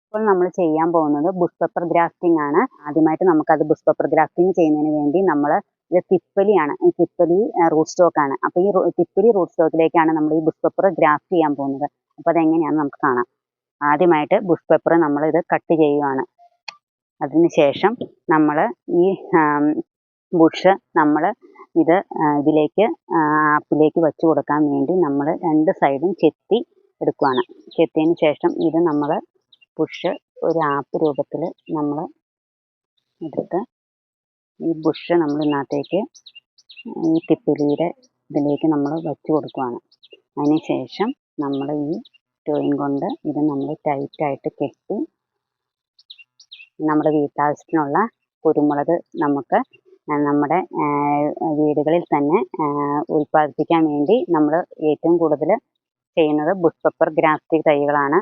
ഇപ്പോൾ നമ്മൾ ചെയ്യാൻ പോകുന്നത് ബുഷ് പെപ്പർ ഗ്രാഫ്റ്റിംഗ് ആണ്. ആദ്യമായിട്ട് നമുക്കത് ബുഷ് പെപ്പർ ഗ്രാഫ്റ്റിംഗ് ചെയ്യുന്നതിന് വേണ്ടി നമ്മൾ ഇത് തിപ്പലിയാണ്. ഈ തിപ്പലി റൂട്ട് സ്റ്റോക്ക് ആണ്. അപ്പോൾ ഈ തിപ്പലി റൂട്ട് സ്റ്റോക്കിലേക്കാണ് നമ്മൾ ഈ ബുഷ് പെപ്പർ ഗ്രാഫ്റ്റ് ചെയ്യാൻ പോകുന്നത്. അപ്പോൾ അതെങ്ങനെയാണെന്ന് നമുക്ക് കാണാം. ആദ്യമായിട്ട് ബുഷ് പെപ്പർ നമ്മൾ ഇത് കട്ട് ചെയ്യുകയാണ്. അതിനുശേഷം നമ്മൾ ഈ ബുഷ് നമ്മൾ ഇത് ഇതിലേക്ക് ആപ്പിലേക്ക് വെച്ച് കൊടുക്കാൻ വേണ്ടി നമ്മൾ രണ്ട് സൈഡും ചെത്തി എടുക്കുകയാണ്. ചെത്തിയതിന് ശേഷം ഇത് നമ്മൾ ബുഷ് ഒരു ആപ്പ് രൂപത്തിൽ നമ്മൾ എടുത്ത് ഈ ബുഷ് നമ്മൾ ഇതിനകത്തേക്ക് ഈ തിപ്പിലിയുടെ ഇതിലേക്ക് നമ്മൾ വെച്ച് കൊടുക്കുകയാണ്. അതിന് ശേഷം നമ്മൾ ഈ ടോയും കൊണ്ട് ഇത് നമ്മൾ ടൈറ്റായിട്ട് കെട്ടി നമ്മുടെ വീട്ടാവശ്യത്തിനുള്ള കുരുമുളക് നമുക്ക് നമ്മുടെ വീടുകളിൽ തന്നെ ഉൽപ്പാദിപ്പിക്കാൻ വേണ്ടി നമ്മൾ ഏറ്റവും കൂടുതൽ ചെയ്യുന്നത് ബുഷ് പെപ്പർ ഗ്രാഫ്റ്റിംഗ് തൈകളാണ്.